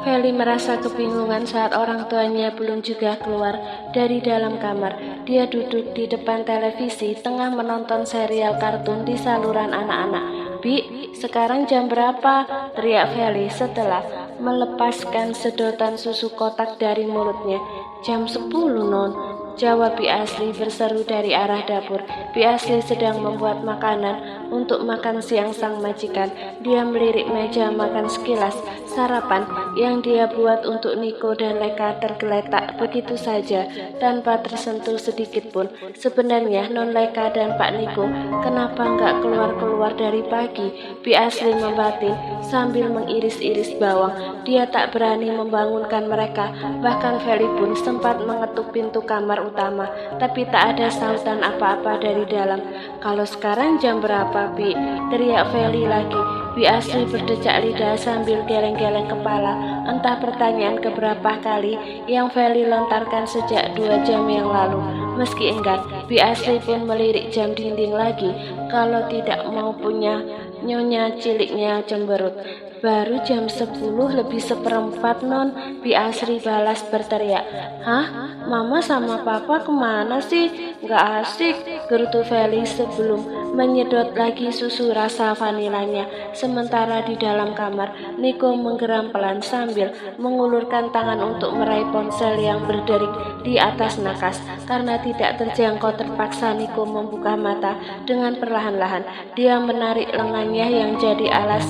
Feli merasa kebingungan saat orang tuanya belum juga keluar dari dalam kamar. Dia duduk di depan televisi tengah menonton serial kartun di saluran anak-anak. "Bi, sekarang jam berapa?" teriak Feli setelah melepaskan sedotan susu kotak dari mulutnya. "Jam 10, Non," jawab Bi Asli berseru dari arah dapur. Bi Asli sedang membuat makanan untuk makan siang sang majikan. Dia melirik meja makan sekilas. Sarapan yang dia buat untuk Niko dan Leka tergeletak begitu saja tanpa tersentuh sedikit pun. Sebenarnya Non Leka dan Pak Niko kenapa nggak keluar-keluar dari pagi? Bi Asli membatin sambil mengiris-iris bawang. Dia tak berani membangunkan mereka. Bahkan Feli pun sempat mengetuk pintu kamar utama, tapi tak ada sautan apa-apa dari dalam. "Kalau sekarang jam berapa, Bi?" teriak Feli lagi. Bi Asli berdecak lidah sambil geleng-geleng kepala. Entah pertanyaan keberapa kali yang Feli lontarkan sejak 2 jam yang lalu. Meski enggan, Bi Asli pun melirik jam dinding lagi. Kalau tidak mau punya nyonya ciliknya cemberut. "Baru jam 10 lebih seperempat, Non," Bi Asri balas berteriak. "Hah? Mama sama Papa kemana sih? Nggak asik," gerutu Feli sebelum menyedot lagi susu rasa vanilanya. Sementara di dalam kamar, Niko menggeram pelan sambil mengulurkan tangan untuk meraih ponsel yang berdering di atas nakas. Karena tidak terjangkau, terpaksa Niko membuka mata dengan perlahan-lahan. Dia menarik lengannya yang jadi alas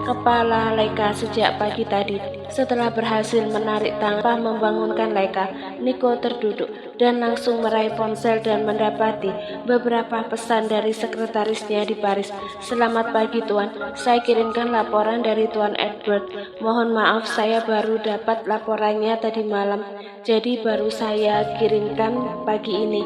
kepala Leka sejak pagi tadi. Setelah berhasil menarik tanpa membangunkan Leka, Niko terduduk dan langsung meraih ponsel dan mendapati beberapa pesan dari sekretarisnya di Paris. "Selamat pagi, Tuan. Saya kirimkan laporan dari Tuan Edward. Mohon maaf, saya baru dapat laporannya tadi malam, jadi baru saya kirimkan pagi ini."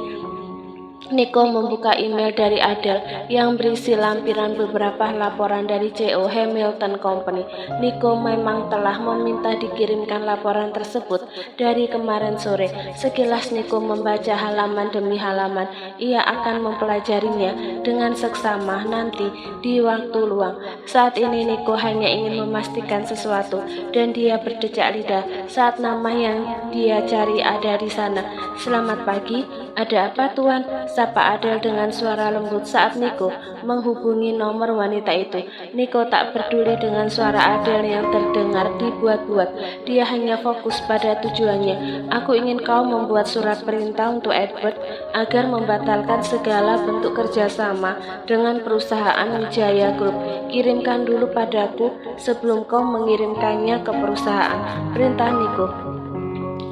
Niko membuka email dari Adele yang berisi lampiran beberapa laporan dari CO Hamilton Company. Niko memang telah meminta dikirimkan laporan tersebut dari kemarin sore. Sekilas Niko membaca halaman demi halaman. Ia akan mempelajarinya dengan seksama nanti di waktu luang. Saat ini Niko hanya ingin memastikan sesuatu dan dia berdecak lidah saat nama yang dia cari ada di sana. "Selamat pagi, ada apa, Tuan?" sapa Adele dengan suara lembut saat Niko menghubungi nomor wanita itu. Niko tak peduli dengan suara Adele yang terdengar dibuat-buat. Dia hanya fokus pada tujuannya. "Aku ingin kau membuat surat perintah untuk Edward agar membatalkan segala bentuk kerjasama dengan perusahaan Wijaya Group. Kirimkan dulu padaku sebelum kau mengirimkannya ke perusahaan," perintah Niko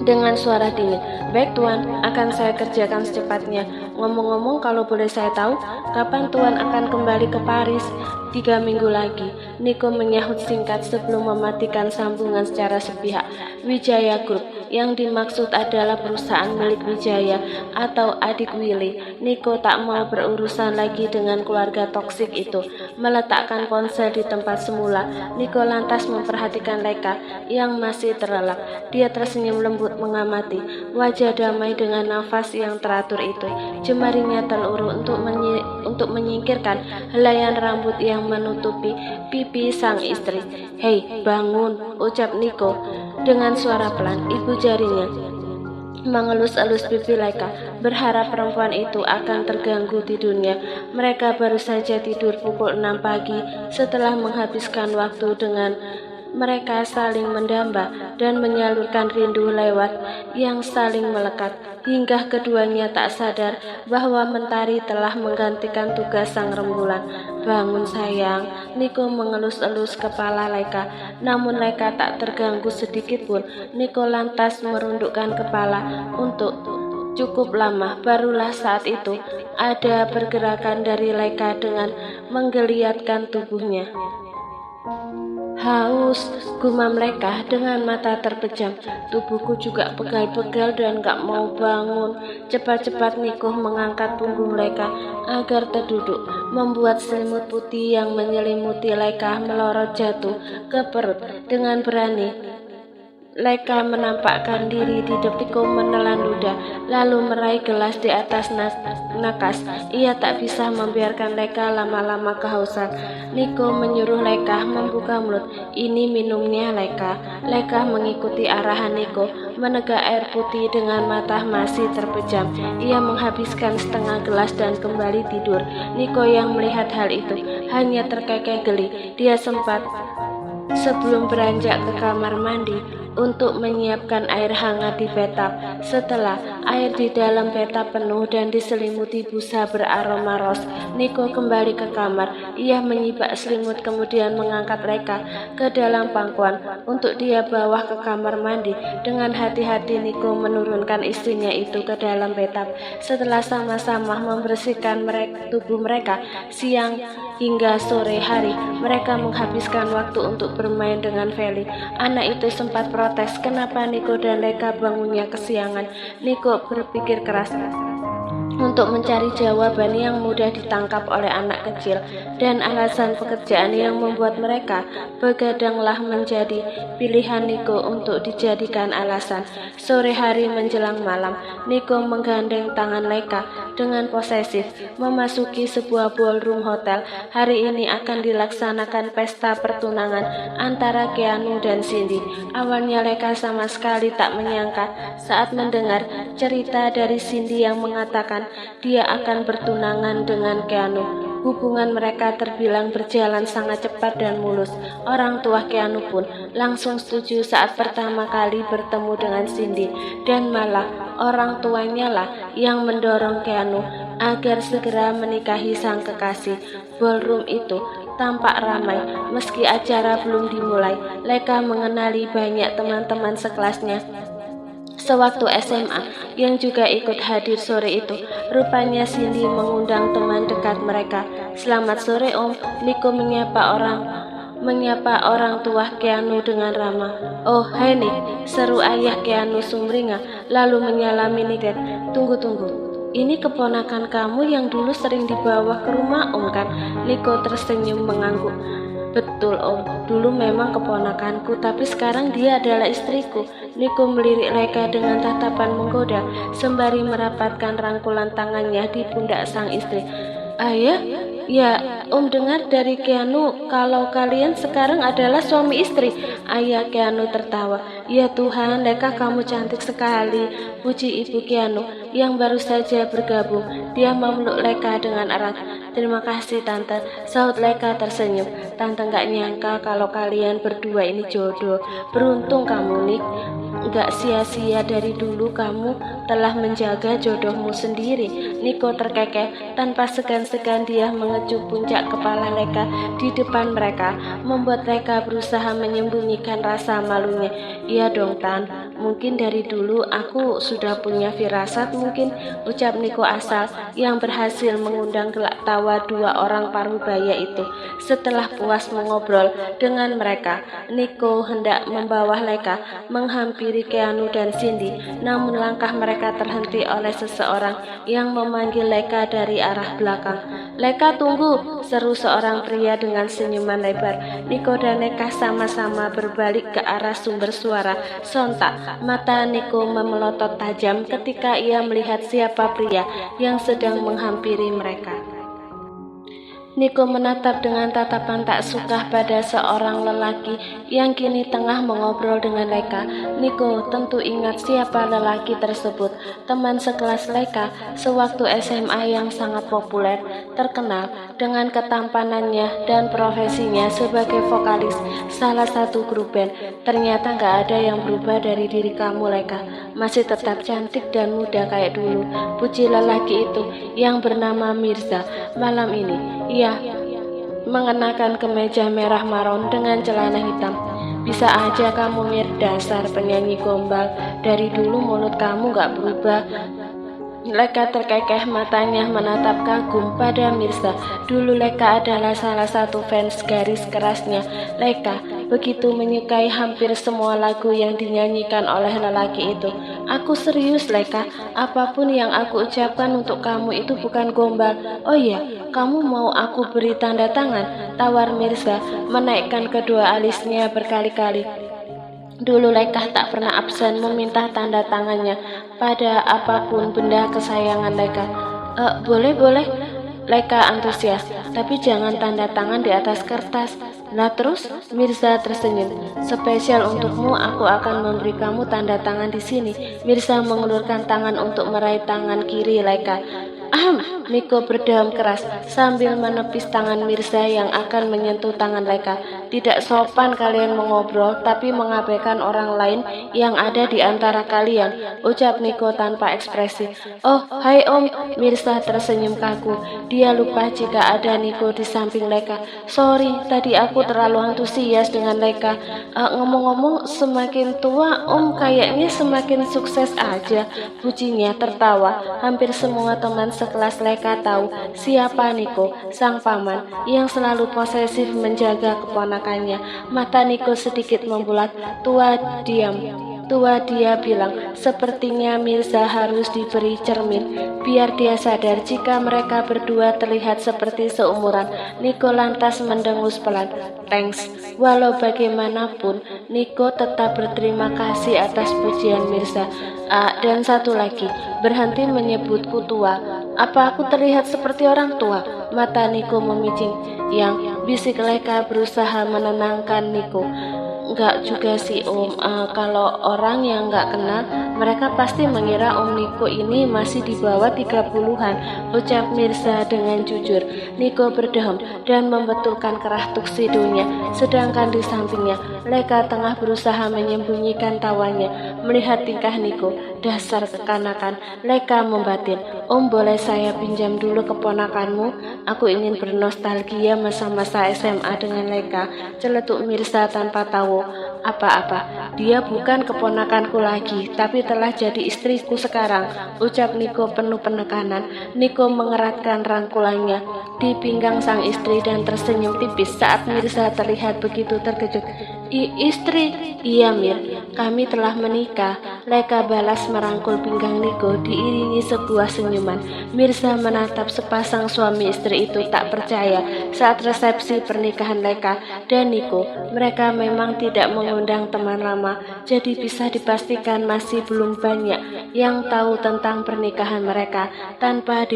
dengan suara dingin. "Baik, Tuan, akan saya kerjakan secepatnya. Ngomong-ngomong, kalau boleh saya tahu, kapan Tuan akan kembali ke Paris?" 3 minggu lagi, Niko menyahut singkat sebelum mematikan sambungan secara sepihak. Wijaya Group yang dimaksud adalah perusahaan milik Wijaya atau adik Willy. Niko tak mau berurusan lagi dengan keluarga toksik itu. Meletakkan ponsel di tempat semula, Niko lantas memperhatikan Leka yang masih terlelap. Dia tersenyum lembut mengamati wajah damai dengan nafas yang teratur itu. Jemarinya terulur untuk menyingkirkan helaian rambut yang menutupi pipi sang istri. "Hei, bangun," ucap Niko dengan suara pelan. Ibu jarinya mengelus-elus pipi Leka, berharap perempuan itu akan terganggu tidurnya. Mereka baru saja tidur pukul 6 pagi setelah menghabiskan waktu dengan mereka saling mendamba dan menyalurkan rindu lewat yang saling melekat, hingga keduanya tak sadar bahwa mentari telah menggantikan tugas sang rembulan. "Bangun sayang," Niko mengelus-elus kepala Leka. Namun Leka tak terganggu sedikit pun. Niko lantas merundukkan kepala untuk cukup lama. Barulah saat itu ada pergerakan dari Leka dengan menggeliatkan tubuhnya. "Haus," gumam Leka dengan mata terpejam. "Tubuhku juga pegal-pegal dan gak mau bangun." Cepat-cepat Niko mengangkat punggung Leka agar terduduk, membuat selimut putih yang menyelimuti Leka melorot jatuh ke perut dengan berani. Leka menampakkan diri di depan Niko menelan ludah, lalu meraih gelas di atas nakas. Ia tak bisa membiarkan Leka lama-lama kehausan. Niko menyuruh Leka membuka mulut. Ini minumnya Leka. Leka mengikuti arahan Niko, menegak air putih dengan mata masih terpejam. Ia menghabiskan setengah gelas dan kembali tidur. Niko yang melihat hal itu hanya terkekeh geli. Dia sempat sebelum beranjak ke kamar mandi untuk menyiapkan air hangat di bathtub. Setelah air di dalam bathtub penuh dan diselimuti busa beraroma ros, Niko kembali ke kamar. Ia menyibak selimut kemudian mengangkat Leka ke dalam pangkuan untuk dia bawa ke kamar mandi. Dengan hati-hati Niko menurunkan istrinya itu ke dalam bathtub. Setelah sama-sama membersihkan tubuh mereka siang hingga sore hari, mereka menghabiskan waktu untuk bermain dengan Feli. Anak itu sempat protes kenapa Niko dan Leka bangunnya kesiangan. Niko berpikir keras untuk mencari jawaban yang mudah ditangkap oleh anak kecil, dan alasan pekerjaan yang membuat mereka begadanglah menjadi pilihan Niko untuk dijadikan alasan. Sore hari menjelang malam, Niko menggandeng tangan Leka dengan posesif memasuki sebuah ballroom hotel. Hari ini akan dilaksanakan pesta pertunangan antara Keanu dan Cindy. Awalnya Leka sama sekali tak menyangka saat mendengar cerita dari Cindy yang mengatakan dia akan bertunangan dengan Keanu. Hubungan mereka terbilang berjalan sangat cepat dan mulus. Orang tua Keanu pun langsung setuju saat pertama kali bertemu dengan Cindy, dan malah orang tuanya lah yang mendorong Keanu agar segera menikahi sang kekasih. Ballroom itu tampak ramai meski acara belum dimulai. Leka mengenali banyak teman-teman sekelasnya sewaktu SMA yang juga ikut hadir sore itu. Rupanya Cindy mengundang teman dekat mereka. Selamat sore Om, Niko menyapa orang tua Keanu dengan ramah. Oh hai Nick, seru ayah Keanu sumringah lalu menyalami Nick. Tunggu, ini keponakan kamu yang dulu sering dibawa ke rumah Om kan? Niko tersenyum mengangguk. Betul Om, dulu memang keponakanku, tapi sekarang dia adalah istriku. Niko melirik Leka dengan tatapan menggoda sembari merapatkan rangkulan tangannya di pundak sang istri. Ayah, ya Om dengar dari Keanu kalau kalian sekarang adalah suami istri. Ayah Keanu tertawa. Ya Tuhan, Leka kamu cantik sekali, puji ibu Keanu yang baru saja bergabung. Dia memeluk Leka dengan erat. Terima kasih Tante, sahut Leka tersenyum. Tante gak nyangka kalau kalian berdua ini jodoh. Beruntung kamu Nick, gak sia-sia dari dulu kamu telah menjaga jodohmu sendiri. Niko terkekeh, tanpa segan-segan dia mengecup puncak kepala Leka di depan mereka, membuat Leka berusaha menyembunyikan rasa malunya. Iya dong Tan, mungkin dari dulu aku sudah punya firasat mungkin, ucap Niko asal yang berhasil mengundang gelak tawa dua orang parubaya itu. Setelah puas mengobrol dengan mereka, Niko hendak membawa Leka menghampiri Keanu dan Cindy, namun langkah mereka terhenti oleh seseorang yang memanggil Leka dari arah belakang. Leka tunggu, seru seorang pria dengan senyuman lebar. Niko dan Leka sama-sama berbalik ke arah sumber suara. Sontak mata Niko memelotot tajam ketika ia melihat siapa pria yang sedang menghampiri mereka. Niko menatap dengan tatapan tak suka pada seorang lelaki yang kini tengah mengobrol dengan Leka. Niko tentu ingat siapa lelaki tersebut, teman sekelas Leka sewaktu SMA yang sangat populer, terkenal dengan ketampanannya dan profesinya sebagai vokalis salah satu grup band. Ternyata gak ada yang berubah dari diri kamu Leka, masih tetap cantik dan muda kayak dulu, puji lelaki itu yang bernama Mirza. Malam ini ia mengenakan kemeja merah maron dengan celana hitam. Bisa aja kamu Mir, dasar penyanyi gombal. Dari dulu mulut kamu gak berubah. Leka terkekeh, matanya menatap kagum pada Mirza. Dulu Leka adalah salah satu fans garis kerasnya. Leka begitu menyukai hampir semua lagu yang dinyanyikan oleh lelaki itu. Aku serius Leka, apapun yang aku ucapkan untuk kamu itu bukan gombal. Oh iya, kamu mau aku beri tanda tangan? Tawar Mirza menaikkan kedua alisnya berkali-kali. Dulu Lekah tak pernah absen meminta tanda tangannya pada apapun benda kesayangan Leka. Boleh, boleh. Leka antusias, tapi jangan tanda tangan di atas kertas. Nah terus, Mirza tersenyum. Spesial untukmu, aku akan memberi kamu tanda tangan di sini. Mirza mengulurkan tangan untuk meraih tangan kiri Leka. Niko berdeham keras sambil menepis tangan Mirza yang akan menyentuh tangan Leka. Tidak sopan kalian mengobrol tapi mengabaikan orang lain yang ada di antara kalian, ucap Niko tanpa ekspresi. Oh, hai Om, Mirza tersenyum kaku. Dia lupa jika ada Niko di samping Leka. Sorry, tadi aku terlalu antusias dengan Leka. Ngomong-ngomong, semakin tua Om kayaknya semakin sukses aja, pujinya tertawa. Hampir semua teman sekelas Leka tahu siapa Niko, sang paman yang selalu posesif menjaga keponakannya. Mata Niko sedikit membulat. Tua, diam. Tua, dia bilang, sepertinya Mirza harus diberi cermin, biar dia sadar jika mereka berdua terlihat seperti seumuran. Niko lantas mendengus pelan. Thanks. Walau bagaimanapun, Niko tetap berterima kasih atas pujian Mirza. Dan satu lagi, berhenti menyebutku tua. Apa aku terlihat seperti orang tua? Mata Niko memicing. Yang bisik Leka berusaha menenangkan Niko. Enggak juga sih Om, kalau orang yang enggak kenal, mereka pasti mengira Om Niko ini masih di bawah 30-an, ucap Mirza dengan jujur. Niko berdeham dan membetulkan kerah tuksidonya, sedangkan di sampingnya, Leka tengah berusaha menyembunyikan tawanya. Melihat tingkah Niko, dasar kekanakan, Leka membatin. Om, boleh saya pinjam dulu keponakanmu? Aku ingin bernostalgia masa-masa SMA dengan Leka, celetuk Mirza tanpa tahu apa-apa. Dia bukan keponakanku lagi, tapi telah jadi istriku sekarang, ucap Niko penuh penekanan. Niko mengeratkan rangkulannya di pinggang sang istri dan tersenyum tipis saat Mirza terlihat begitu terkejut. Istri? Iya Mir, kami telah menikah. Leka balas merangkul pinggang Niko diiringi sebuah senyuman. Mirza menatap sepasang suami istri itu tak percaya saat resepsi pernikahan Leka dan Niko. Mereka memang tidak mengundang teman lama, jadi bisa dipastikan masih belum banyak yang tahu tentang pernikahan mereka. Tanpa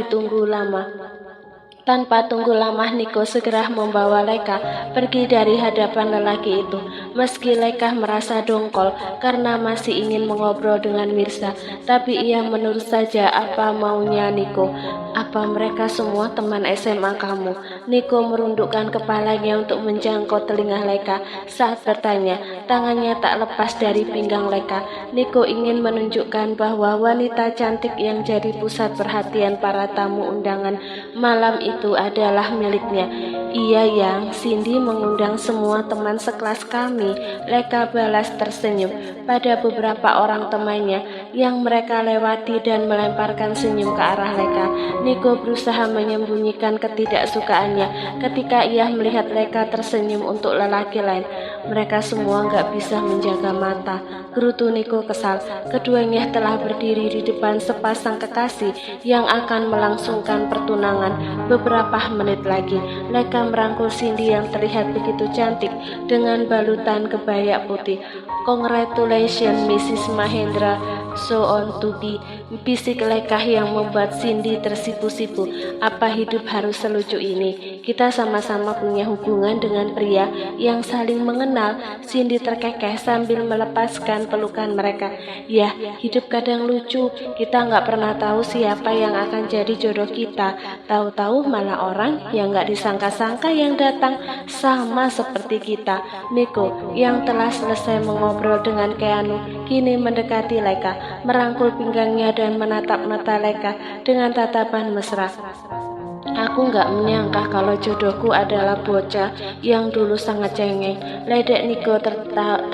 tunggu lama, Niko segera membawa Leka pergi dari hadapan lelaki itu. Meski Leka merasa dongkol karena masih ingin mengobrol dengan Mirza, tapi ia menurut saja apa maunya Niko. Apa mereka semua teman SMA kamu? Niko merundukkan kepalanya untuk menjangkau telinga Leka saat bertanya. Tangannya tak lepas dari pinggang Leka. Niko ingin menunjukkan bahwa wanita cantik yang jadi pusat perhatian para tamu undangan malam itu adalah miliknya. Iya yang, Cindy mengundang semua teman sekelas kami, Leka balas tersenyum pada beberapa orang temannya yang mereka lewati dan melemparkan senyum ke arah Leka. Niko berusaha menyembunyikan ketidaksukaannya ketika ia melihat Leka tersenyum untuk lelaki lain. Mereka semua gak bisa menjaga mata, gerutu Niko kesal. Keduanya telah berdiri di depan sepasang kekasih yang akan melangsungkan pertunangan beberapa menit lagi. Leka merangkul Cindy yang terlihat begitu cantik dengan balutan kebaya putih. Congratulations Mrs. Mahendra, so on to be, bisik Leka yang membuat Cindy tersipu-sipu. Apa hidup harus selucu ini? Kita sama-sama punya hubungan dengan pria yang saling mengenal. Cindy terkekeh sambil melepaskan pelukan mereka. Ya, hidup kadang lucu. Kita nggak pernah tahu siapa yang akan jadi jodoh kita. Tahu-tahu malah orang yang nggak disangka-sangka yang datang, sama seperti kita. Niko yang telah selesai mengobrol dengan Keanu kini mendekati Leka, merangkul pinggangnya dan menatap mata Leka dengan tatapan mesra. Aku nggak menyangka kalau jodohku adalah bocah yang dulu sangat cengeng. Ledek Niko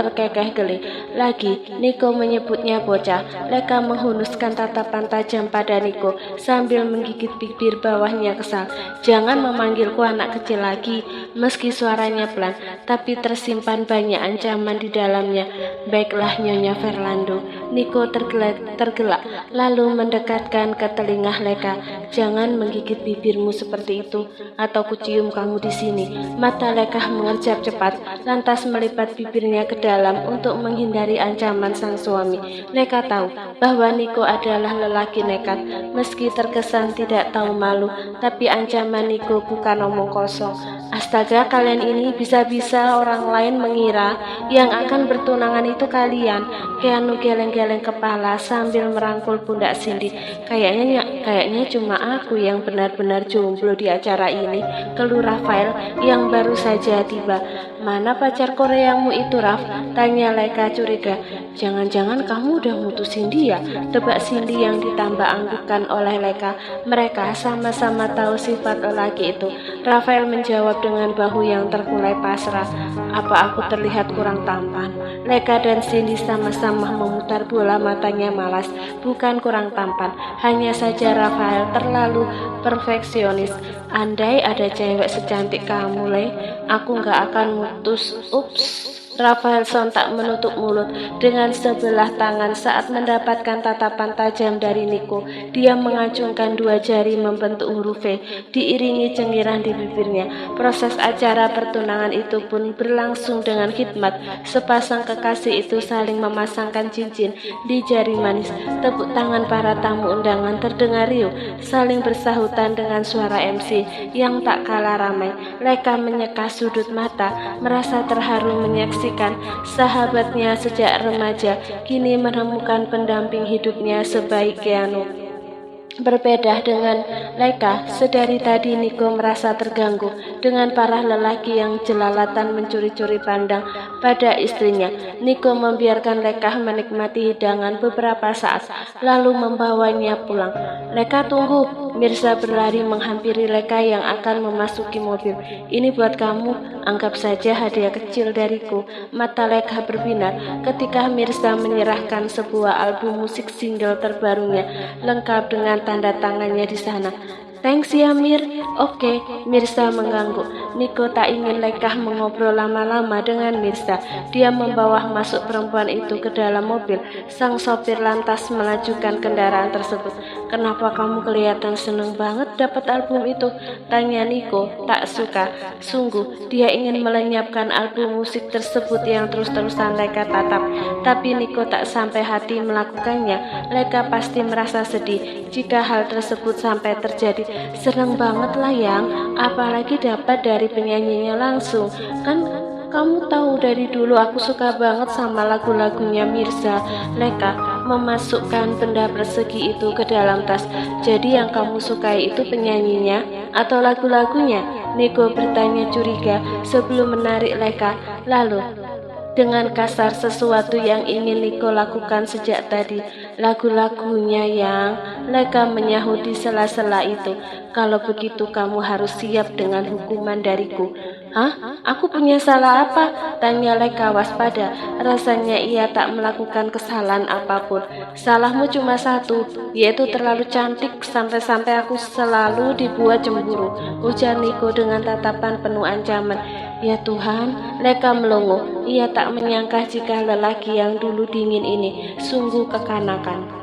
terkekeh geli. Lagi, Niko menyebutnya bocah. Leka menghunuskan tatapan tajam pada Niko sambil menggigit bibir bawahnya kesal. Jangan memanggilku anak kecil lagi. Meski suaranya pelan, tapi tersimpan banyak ancaman di dalamnya. Baiklah Nyonya Fernando, Niko tergelak, lalu mendekatkan ke telinga Leka. Jangan menggigit bibirmu seperti itu, atau kucium kamu di sini. Mata Leka mengerjap cepat, lantas melipat bibirnya ke dalam untuk menghindari ancaman sang suami. Leka tahu bahwa Niko adalah lelaki nekat. Meski terkesan tidak tahu malu, tapi ancaman Niko bukan omong kosong. Astaga, kalian ini bisa-bisa orang lain mengira yang akan bertunangan itu kalian. Keanu geleng-geleng kepala sambil merangkul pundak Cindy. Kayaknya cuma aku yang benar-benar jomblo di acara ini. Keluh Rafael yang baru saja tiba. Mana pacar Koreamu itu, Raf? Tanya Leka curiga. Jangan-jangan kamu udah mutusin dia? Tebak Cindy yang ditambah anggukan oleh Leka. Mereka sama-sama tahu sifat lelaki itu. Rafael menjawab dengan bahu yang terkulai pasrah. Apa aku terlihat kurang tampan? Leka dan Cindy sama-sama memutar bola matanya malas. Bukan kurang tampan, hanya saja Rafael terlalu perfeksionis. Andai ada cewek secantik kamu, Le, aku gak akan mutus. Ups. Rafael sontak menutup mulut dengan sebelah tangan saat mendapatkan tatapan tajam dari Niko. Dia mengacungkan dua jari membentuk huruf V, diiringi cengiran di bibirnya. Proses acara pertunangan itu pun berlangsung dengan khidmat. Sepasang kekasih itu saling memasangkan cincin di jari manis. Tepuk tangan para tamu undangan terdengar riuh, saling bersahutan dengan suara MC yang tak kalah ramai. Leka menyeka sudut mata, merasa terharu menyaksikan sahabatnya sejak remaja kini menemukan pendamping hidupnya sebaik Keanu. Berbeda dengan Leka, sedari tadi Niko merasa terganggu dengan para lelaki yang jelalatan mencuri-curi pandang pada istrinya. Niko membiarkan Leka menikmati hidangan beberapa saat, lalu membawanya pulang. Leka, tunggu. Mirza berlari menghampiri Leka yang akan memasuki mobil. Ini buat kamu, anggap saja hadiah kecil dariku. Mata Leka berbinar ketika Mirza menyerahkan sebuah album musik single terbarunya, lengkap dengan tanda tangannya di sana. Thanks ya Mir. Oke, Mirza mengangguk. Niko tak ingin Leka mengobrol lama-lama dengan Mirza. Dia membawa masuk perempuan itu ke dalam mobil. Sang sopir lantas melajukan kendaraan tersebut. Kenapa kamu kelihatan seneng banget dapat album itu? Tanya Niko tak suka. Sungguh, dia ingin melenyapkan album musik tersebut yang terus-terusan Leka tatap. Tapi Niko tak sampai hati melakukannya. Leka pasti merasa sedih jika hal tersebut sampai terjadi. Seneng banget lah yang, apalagi dapat dari penyanyinya langsung. Kan kamu tahu dari dulu aku suka banget sama lagu-lagunya Mirza. Leka memasukkan benda persegi itu ke dalam tas. Jadi yang kamu sukai itu penyanyinya atau lagu-lagunya? Niko bertanya curiga sebelum menarik Leka. Lalu dengan kasar sesuatu yang ingin Niko lakukan sejak tadi. Lagu-lagunya yang Leka menyahut di sela-sela itu. Kalau begitu kamu harus siap dengan hukuman dariku. Hah? Aku punya salah apa? Tanya Leka waspada. Rasanya ia tak melakukan kesalahan apapun. Salahmu cuma satu, yaitu terlalu cantik sampai-sampai aku selalu dibuat cemburu. Ujar Niko dengan tatapan penuh ancaman. Ya Tuhan, Leka melongo. Ia tak menyangka jika lelaki yang dulu dingin ini sungguh kekanakan.